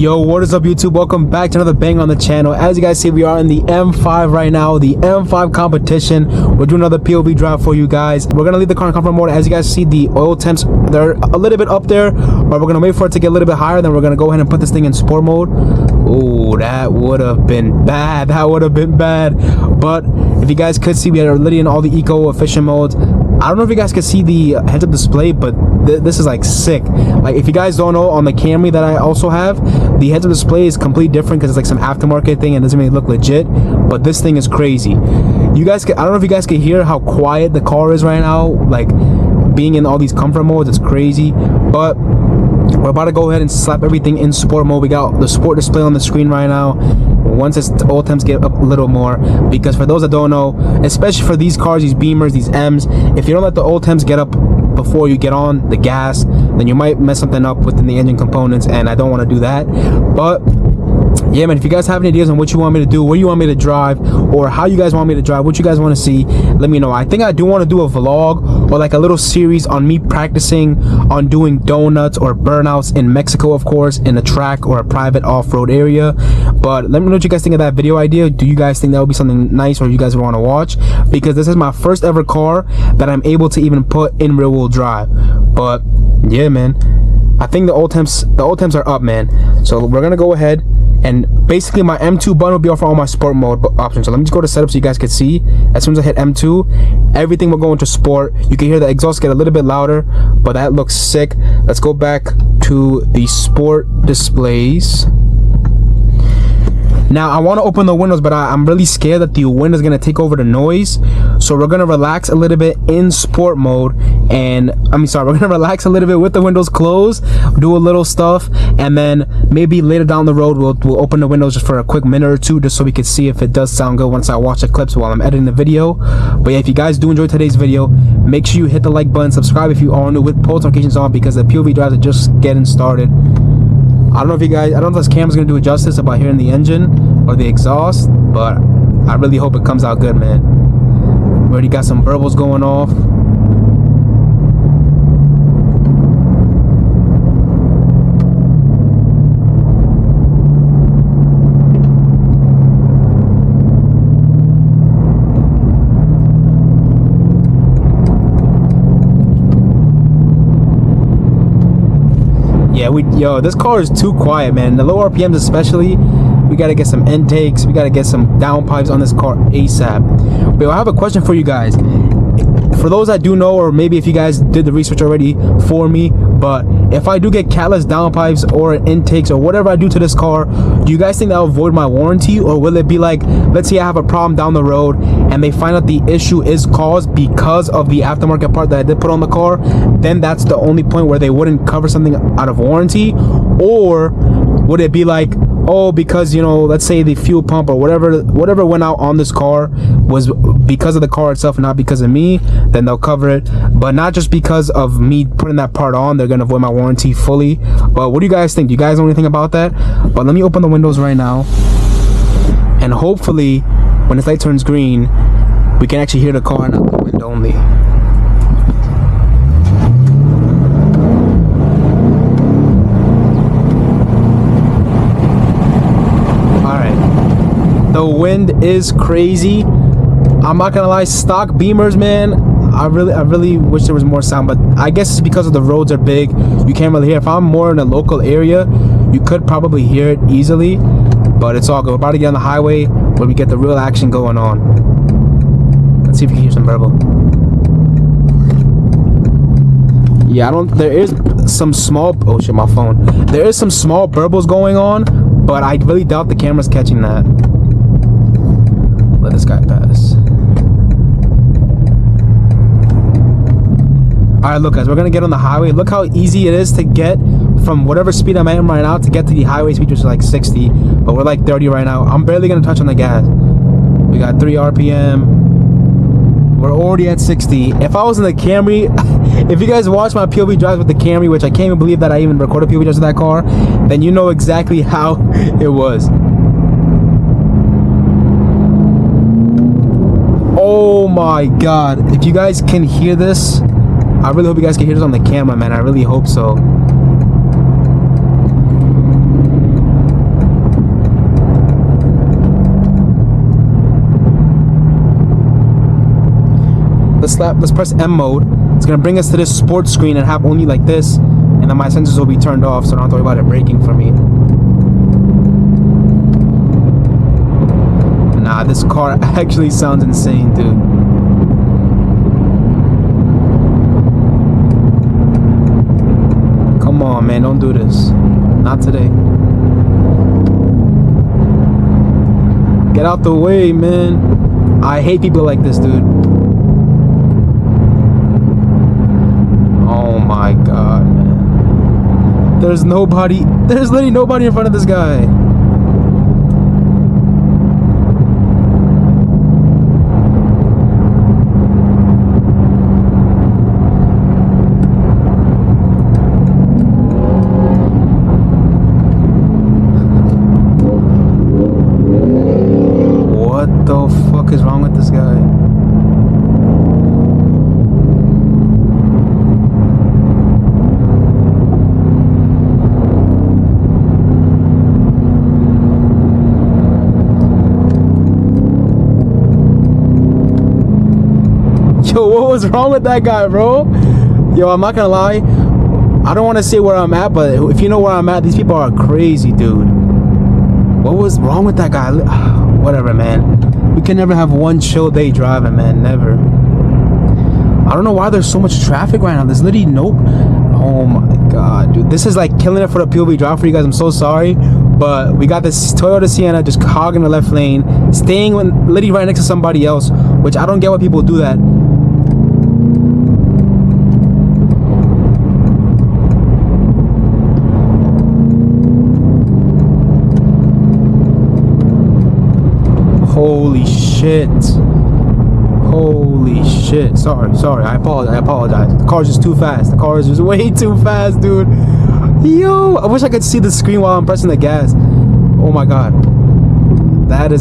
Yo, what is up YouTube? Welcome back to another bang on the channel. As you guys see, we are in the M5 right now, the M5 competition. We're doing another POV drive for you guys. We're gonna leave the car in comfort mode. As you guys see, the oil temps, they're a little bit up there, but we're gonna wait for it to get a little bit higher. Then we're gonna go ahead and put this thing in sport mode. Oh, that would have been bad. That would have been bad. But if you guys could see, we are literally in all the eco efficient modes. I don't know if you guys can see the heads-up display, but this is like sick. Like, if you guys don't know, on the Camry that I also have, the heads-up display is completely different because it's like some aftermarket thing and doesn't really look legit. But this thing is crazy. You guys can, I don't know if you guys can hear how quiet the car is right now. Like, being in all these comfort modes, it's crazy. But we're about to go ahead and slap everything in sport mode. We got the sport display on the screen right now. Once its oil temps get up a little more, because for those that don't know, especially for these cars, these Beamers, these M's, if you don't let the oil temps get up before you get on the gas, then you might mess something up within the engine components, and I don't want to do that. But yeah, man, if you guys have any ideas on what you want me to do, where you want me to drive, or how you guys want me to drive, what you guys want to see, let me know. I think I do want to do a vlog or like a little series on me practicing on doing donuts or burnouts in Mexico, of course, in a track or a private off-road area. But let me know what you guys think of that video idea. Do you guys think that would be something nice, or you guys would want to watch? Because this is my first ever car that I'm able to even put in rear-wheel drive. But yeah, man, I think the oil temps are up, man. So we're gonna go ahead, and basically my M2 button will be off for all my sport mode options. So let me just go to setup so you guys can see. As soon as I hit M2, everything will go into sport. You can hear the exhaust get a little bit louder, but that looks sick. Let's go back to the sport displays. Now, I want to open the windows, but I'm really scared that the wind is going to take over the noise. So we're going to relax a little bit in sport mode. And, we're going to relax a little bit with the windows closed, do a little stuff. And then maybe later down the road, we'll open the windows just for a quick minute or two, just so we can see if it does sound good once I watch the clips while I'm editing the video. But yeah, if you guys do enjoy today's video, make sure you hit the like button, subscribe if you are new, with post notifications on, because the POV drives are just getting started. I don't know if this camera's gonna do it justice about hearing the engine or the exhaust, but I really hope it comes out good, man. We already got some burbles going off. Yeah, this car is too quiet, man. The low RPMs especially, we gotta get some intakes, we gotta get some downpipes on this car ASAP. But I have a question for you guys. For those that do know, or maybe if you guys did the research already for me, but if I do get catalyst downpipes or intakes or whatever I do to this car, do you guys think that will void my warranty? Or will it be like, let's say I have a problem down the road and they find out the issue is caused because of the aftermarket part that I did put on the car, then that's the only point where they wouldn't cover something out of warranty? Or would it be like, oh, because, you know, let's say the fuel pump or whatever went out on this car was because of the car itself and not because of me, then they'll cover it. But not just because of me putting that part on, they're gonna void my warranty fully. But what do you guys think? Do you guys know anything about that? But let me open the windows right now, and hopefully when this light turns green, we can actually hear the car and not the wind only. The wind is crazy. I'm not gonna lie, stock Beamers, man, I really wish there was more sound, but I guess it's because of the roads are big, you can't really hear. If I'm more in a local area, you could probably hear it easily, but it's all good. We're about to get on the highway where we get the real action going on. Let's see if you can hear some burble. Yeah, there is some small, oh shit, my phone. There is some small burbles going on, but I really doubt the camera's catching that. Let this guy pass. Alright, look guys, we're gonna get on the highway. Look how easy it is to get from whatever speed I'm at right now to get to the highway speed, which is like 60, but we're like 30 right now. I'm barely gonna touch on the gas. We got 3 RPM. We're already at 60. If I was in the Camry, if you guys watch my POV drives with the Camry, which I can't even believe that I even recorded POV drives with that car, then you know exactly how it was. Oh my god, if you guys can hear this, I really hope you guys can hear this on the camera, man. I really hope so. let's press M mode. It's gonna bring us to this sports screen and have only like this, and then my sensors will be turned off, so I don't have to worry about it braking for me. Nah, this car actually sounds insane, dude. Come on, man, don't do this. Not today. Get out the way, man. I hate people like this, dude. Oh my god, man. There's literally nobody in front of this guy. What the fuck is wrong with this guy? Yo, what was wrong with that guy, bro? Yo, I'm not gonna lie, I don't want to say where I'm at, but if you know where I'm at, these people are crazy, dude. What was wrong with that guy? Whatever, man. We can never have one chill day driving, man. Never. I don't know why there's so much traffic right now. There's literally no... Oh my god, dude. This is like killing it for the POV drive for you guys. I'm so sorry. But we got this Toyota Sienna just hogging the left lane, staying literally right next to somebody else, which I don't get why people do that. Holy shit. Holy shit. Sorry. I apologize. The car's just too fast. The car is just way too fast, dude. Yo, I wish I could see the screen while I'm pressing the gas. Oh my god. That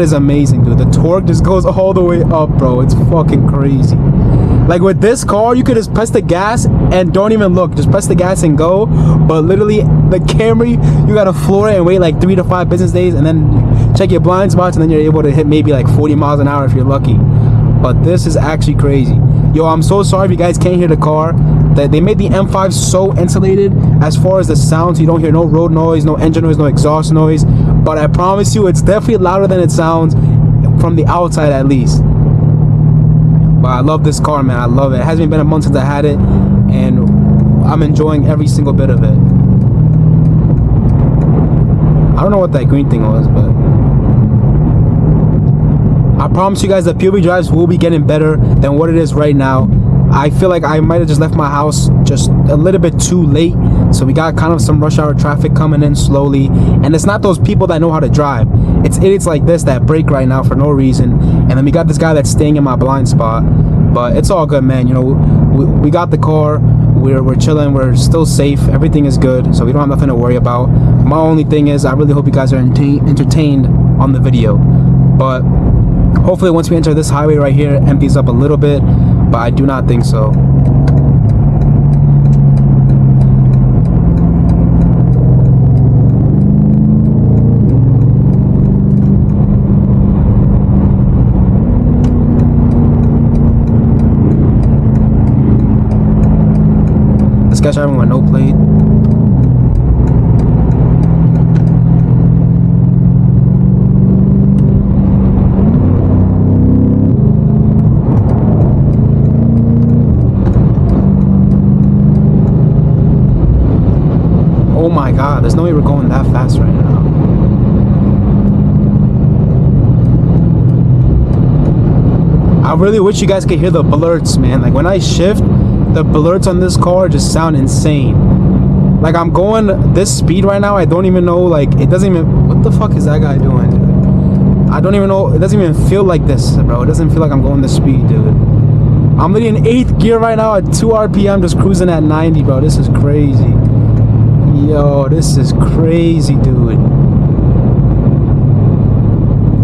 is amazing, dude. The torque just goes all the way up, bro. It's fucking crazy. Like with this car, you could just press the gas and don't even look. Just press the gas and go. But literally, the Camry, you gotta floor it and wait like 3 to 5 business days and then check your blind spots, and then you're able to hit maybe like 40 miles an hour if you're lucky. But this is actually crazy. Yo, I'm so sorry if you guys can't hear the car. They made the M5 so insulated as far as the sound, so you don't hear no road noise, no engine noise, no exhaust noise. But I promise you, it's definitely louder than it sounds from the outside at least. But I love this car, man. I love it. It hasn't been a month since I had it, and I'm enjoying every single bit of it. I don't know what that green thing was, but I promise you guys the POV drives will be getting better than what it is right now. I feel like I might have just left my house just a little bit too late, so we got kind of some rush hour traffic coming in slowly, and it's not those people that know how to drive. It's idiots like this that brake right now for no reason, and then we got this guy that's staying in my blind spot. But it's all good, man. You know, we got the car, we're chilling, we're still safe, everything is good, so we don't have nothing to worry about. My only thing is I really hope you guys are entertained on the video. But hopefully once we enter this highway right here, it empties up a little bit, but I do not think so. This guy's driving with no plate. Oh my god, there's no way we're going that fast right now. I really wish you guys could hear the blurts, man. Like when I shift, the blurts on this car just sound insane. Like I'm going this speed right now, I don't even know, like it doesn't even, what the fuck is that guy doing, dude? I don't even know, it doesn't even feel like this, bro. It doesn't feel like I'm going this speed, dude. I'm literally in 8th gear right now at 2 RPM, just cruising at 90, bro. This is crazy. Yo, this is crazy, dude.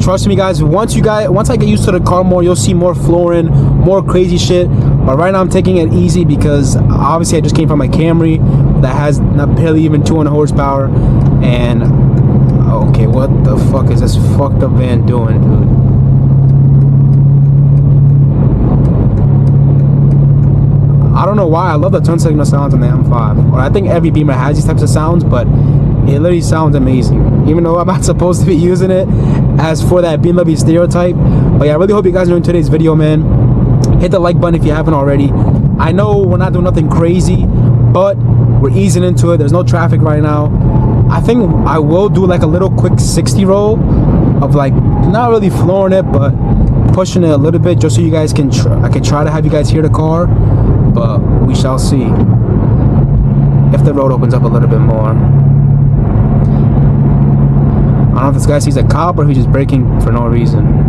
Trust me, guys, once I get used to the car more, you'll see more flooring, more crazy shit. But right now I'm taking it easy because obviously I just came from a Camry that has barely even 200 horsepower. And okay, what the fuck is this fucked up van doing, dude? why, I love the turn signal sounds on the M5. Or I think every Beamer has these types of sounds, but it literally sounds amazing. Even though I'm not supposed to be using it as for that BMW stereotype. But yeah, I really hope you guys enjoyed today's video, man. Hit the like button if you haven't already. I know we're not doing nothing crazy, but we're easing into it. There's no traffic right now. I think I will do like a little quick 60 roll of like, not really flooring it, but pushing it a little bit just so you guys can I can try to have you guys hear the car, but we shall see if the road opens up a little bit more. I don't know if this guy sees a cop or he's just braking for no reason.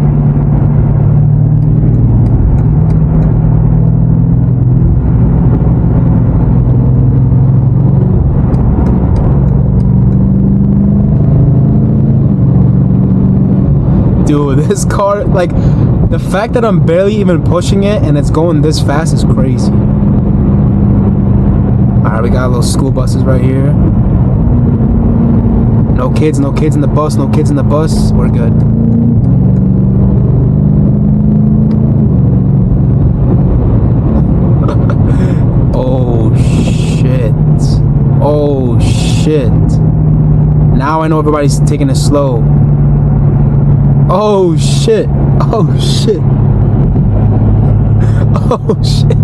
Dude, this car, like, the fact that I'm barely even pushing it and it's going this fast is crazy. Alright, we got little school buses right here. No kids in the bus, no kids in the bus. We're good. Oh, shit. Oh, shit. Now I know everybody's taking it slow. Oh shit. Oh shit. Oh shit.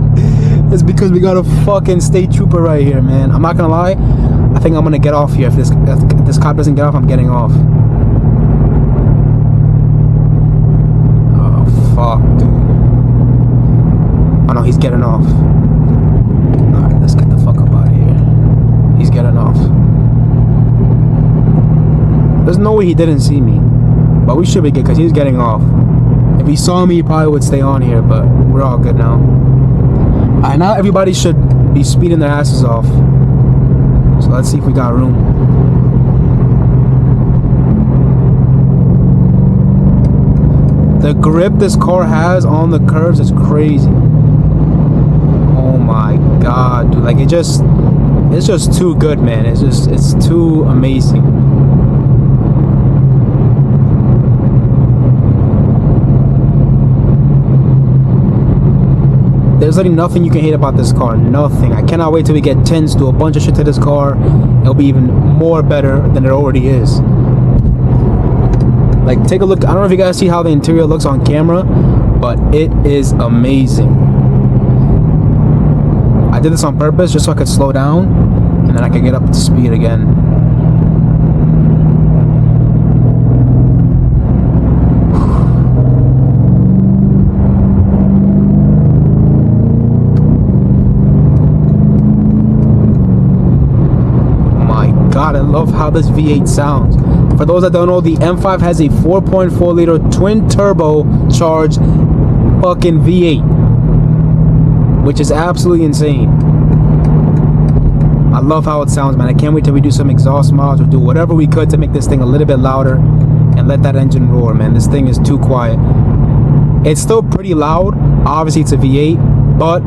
It's because we got a fucking state trooper right here, man. I'm not gonna lie, I think I'm gonna get off here. If this cop doesn't get off, I'm getting off. Oh fuck, dude. Oh no, he's getting off. Alright, let's get the fuck up out of here. He's getting off. There's no way he didn't see me. But we should be good because he's getting off. If he saw me, he probably would stay on here, but we're all good now. Alright, now everybody should be speeding their asses off. So let's see if we got room. The grip this car has on the curves is crazy. Oh my god, dude. Like, it's just too good, man. It's too amazing. There's like nothing you can hate about this car. Nothing. I cannot wait till we get tints, do a bunch of shit to this car. It'll be even more better than it already is. Like, take a look. I don't know if you guys see how the interior looks on camera, but it is amazing. I did this on purpose just so I could slow down and then I could get up to speed again. God, I love how this V8 sounds. For those that don't know, the M5 has a 4.4 liter twin turbo charged fucking V8, which is absolutely insane. I love how it sounds, man. I can't wait till we do some exhaust mods or do whatever we could to make this thing a little bit louder and let that engine roar, man. This thing is too quiet. It's still pretty loud. Obviously, it's a V8, but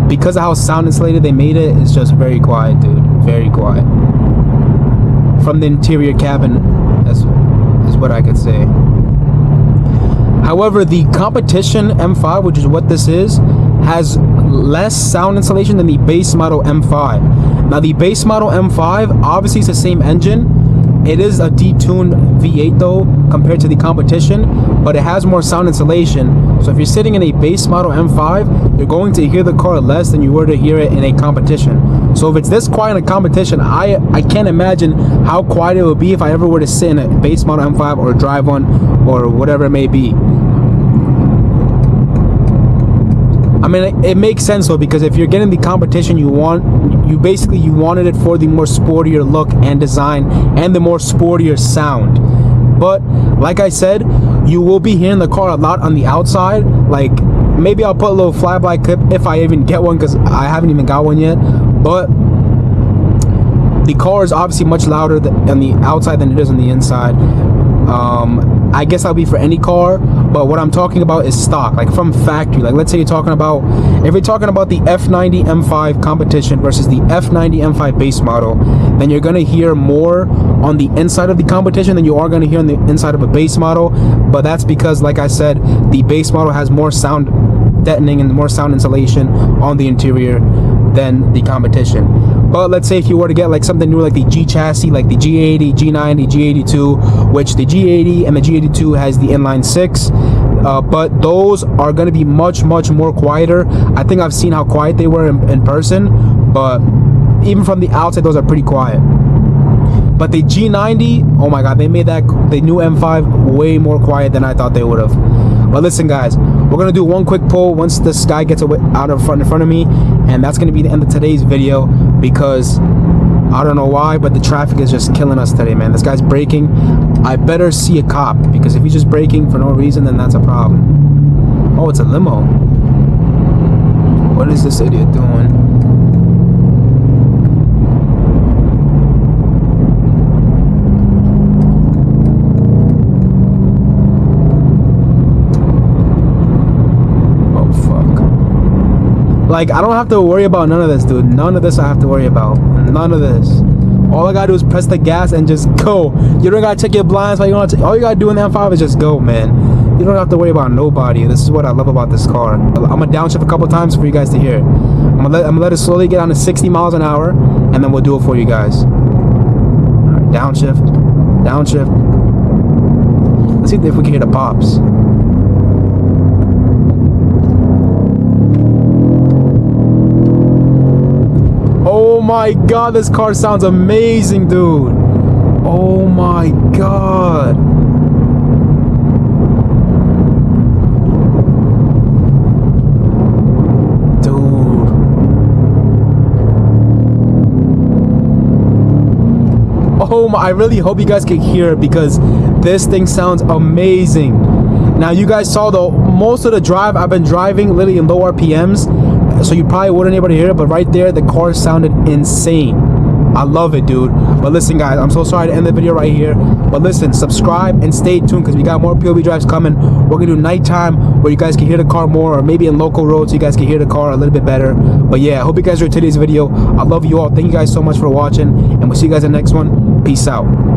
because of how sound insulated they made it, it's just very quiet, dude. Very quiet. From the interior cabin, is what I could say. However, the competition M5, which is what this is, has less sound insulation than the base model M5. Now, the base model M5, obviously it's the same engine. It is a detuned V8 though, compared to the competition, but it has more sound insulation. So if you're sitting in a base model M5, you're going to hear the car less than you were to hear it in a competition. So if it's this quiet in a competition, I can't imagine how quiet it would be if I ever were to sit in a base model M5 or drive one or whatever it may be. I mean, it makes sense though, because if you're getting the competition you wanted it for the more sportier look and design and the more sportier sound. But like I said, you will be hearing the car a lot on the outside. Like, maybe I'll put a little flyby clip if I even get one, because I haven't even got one yet. But the car is obviously much louder on the outside than it is on the inside. I guess that'll be for any car, but what I'm talking about is stock, like from factory. Like, let's say if you're talking about the F90 M5 competition versus the F90 M5 base model, then you're gonna hear more on the inside of the competition than you are gonna hear on the inside of a base model. But that's because, like I said, the base model has more sound deadening and more sound insulation on the interior than the competition. But let's say if you were to get like something new like the G chassis, like the G80, G90, G82, which the G80 and the G82 has the inline 6, but those are going to be much more quieter. I think I've seen how quiet they were in person, but even from the outside those are pretty quiet. But the G90, oh my god, they made that the new M5 way more quiet than I thought they would have. But listen guys, we're gonna do one quick poll once this guy gets out in front of me, and that's gonna be the end of today's video, because I don't know why, but the traffic is just killing us today, man. This guy's braking. I better see a cop, because if he's just braking for no reason, then that's a problem. Oh, it's a limo. What is this idiot doing? Like, I don't have to worry about none of this, dude. None of this I have to worry about. None of this. All I gotta do is press the gas and just go. You don't gotta check your blinds. All you gotta do in the M5 is just go, man. You don't have to worry about nobody. This is what I love about this car. I'm gonna downshift a couple times for you guys to hear. I'm gonna let it slowly get down to 60 miles an hour, and then we'll do it for you guys. Alright, downshift. Downshift. Let's see if we can hear the pops. Oh my god, this car sounds amazing, dude. Oh my god. Dude. Oh my, I really hope you guys can hear it, because this thing sounds amazing. Now you guys saw most of the drive I've been driving literally in low RPMs, so you probably wouldn't be able to hear it, but right there the car sounded insane. I love it, dude. But listen guys, I'm so sorry to end the video right here, but listen, subscribe and stay tuned, because we got more POV drives coming. We're gonna do nighttime where you guys can hear the car more, or maybe in local roads so you guys can hear the car a little bit better. But yeah, I hope you guys enjoyed today's video. I love you all. Thank you guys so much for watching, and we'll see you guys in the next one. Peace out.